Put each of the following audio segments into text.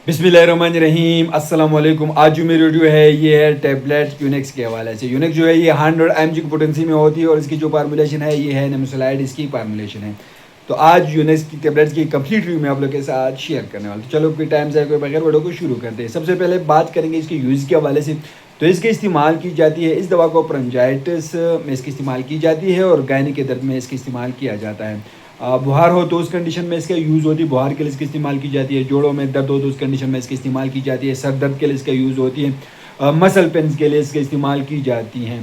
बिस्मिल्लाहिर्रहमानिर्रहीम अस्सलाम वालेकुम। आज जो मेरी वीडियो है ये है टैबलेट यूनिक्स के हवाले से। यूनिक्स जो है ये 100 mg की पोटेंसी में होती है और इसकी जो फार्मूलेशन है ये है नेमेसोलाइड, इसकी फार्मूलेशन है। तो आज यूनिक्स की टैबलेट्स की कंप्लीट रिव्यू मैं आप लोग के साथ शेयर करने वाला हूँ। तो चलो कोई टाइम जाए कोई बगैर वीडियो को शुरू करते हैं। सबसे पहले बात करेंगे इसके यूज़ के हवाले से। तो इसके इस्तेमाल की जाती है, इस दवा को परंजाइटिस में इसकी इस्तेमाल की जाती है और गायनी के दर्द में इसका इस्तेमाल किया जाता है। बुखार हो तो उस कंडीशन में इसका यूज़ होती है, बुखार के लिए इसकी इस्तेमाल की जाती है। जोड़ों में दर्द हो तो उस कंडीशन में इसकी इस्तेमाल की जाती है। सर दर्द के लिए इसका यूज़ होती है। मसल पेन्स के लिए इसका इस्तेमाल की जाती हैं।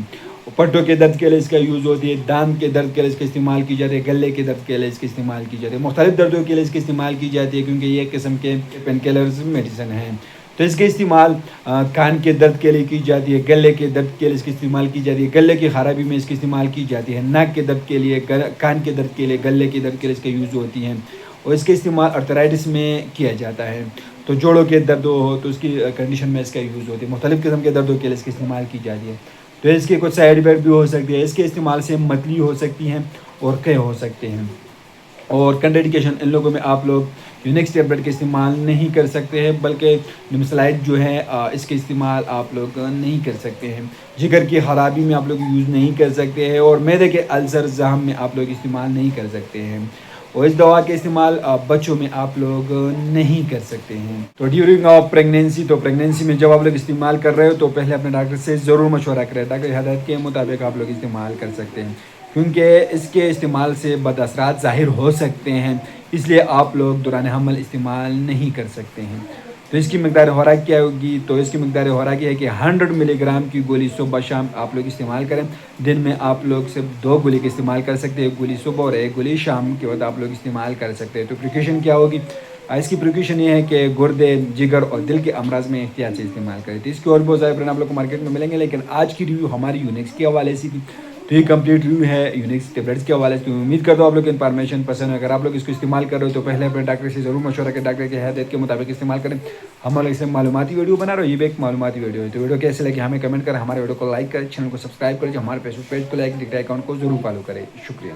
पट्टों के दर्द के लिए इसका यूज़ होती है। दांत के दर्द के लिए इसका इस्तेमाल की जाती है। गले के दर्द के लिए इसका इस्तेमाल की जाती है। मुख्तलिफ दर्दों के लिए इसका इस्तेमाल की जाती है क्योंकि ये एक किस्म के पेन किलर्स मेडिसिन हैं। तो इसके इस्तेमाल कान के दर्द के लिए की जाती है, गले के दर्द के लिए इसकी इस्तेमाल की जाती है, गले की खराबी में इसकी इस्तेमाल की जाती है, नाक के दर्द के लिए, कान के दर्द के लिए, गले के दर्द के लिए इसका यूज़ होती हैं और इसके इस्तेमाल अर्थराइटिस में किया जाता है। तो जोड़ों के दर्द हो तो उसकी कंडीशन में इसका यूज़ होती है। मुख्तलिफ़ किस्म के दर्दों के लिए इसका इस्तेमाल की जाती है। तो इसके कुछ साइड इफेक्ट भी हो सकती है। इसके इस्तेमाल से मतली हो सकती हैं और कई हो सकते हैं। और कंट्राइंडिकेशन इन लोगों में आप लोग यूनिक्स टैबलेट का इस्तेमाल नहीं कर सकते हैं, बल्कि नेमेसोलाइड जो है इसके इस्तेमाल आप लोग नहीं कर सकते हैं। जिगर की ख़राबी में आप लोग यूज़ नहीं कर सकते हैं और मैदे के अल्सर ज़हम में आप लोग इस्तेमाल नहीं कर सकते हैं। और इस दवा के इस्तेमाल बच्चों में आप लोग नहीं कर सकते हैं। तो ड्यूरिंग ऑफ प्रेगनेंसी, तो प्रेगनेंसी में जब आप लोग इस्तेमाल कर रहे हो तो पहले अपने डॉक्टर से ज़रूर मशवरा करें। डॉक्टर की हदायत के मुताबिक आप लोग इस्तेमाल कर सकते हैं क्योंकि इसके इस्तेमाल से बद असरात ज़ाहिर हो सकते हैं, इसलिए आप लोग दौरान हमल इस्तेमाल नहीं कर सकते हैं। तो इसकी मकदार खुराक क्या होगी? तो इसकी मकदार खुराक ये है कि 100 मिलीग्राम की गोली सुबह शाम आप लोग इस्तेमाल करें। दिन में आप लोग सिर्फ 2 गोली का इस्तेमाल कर सकते हैं, एक गोली सुबह और एक गोली शाम के वक्त आप लोग इस्तेमाल कर सकते हैं। तो प्रिकॉशन क्या होगी? इसकी प्रिकॉशन ये है कि गुर्दे, जिगर और दिल के अमराज में एहतियात से इस्तेमाल करें। तो इसकी और बहुत ज़्यादा ब्रांड आप लोग को मार्केट में मिलेंगे, लेकिन आज की रिव्यू हमारी यूनिक्स के हवाले से थी। तो ये कंप्लीट रिव्यू है यूनिक्स टैबलेट्स के हवाले से। उम्मीद करता हूँ आप लोग को इन्फॉर्मेशन पसंद है। अगर आप लोग इसको इस्तेमाल कर रहे हो तो पहले अपने डॉक्टर से ज़रूर मशवरा करें, डॉक्टर की हदायत के मुताबिक इस्तेमाल करें। हम लोग इससे मालूमाती वीडियो बना रहे हो, ये भी एक मालूमाती वीडियो है। तो वीडियो कैसे लगे हमें कमेंट करें, हमारे वीडियो को लाइक करें, चैनल को सब्सक्राइब करें, जो हमारे फेसबुक पेज को लाइक, दिख रहा है अकाउंट को जरूर फॉलो करें। शुक्रिया।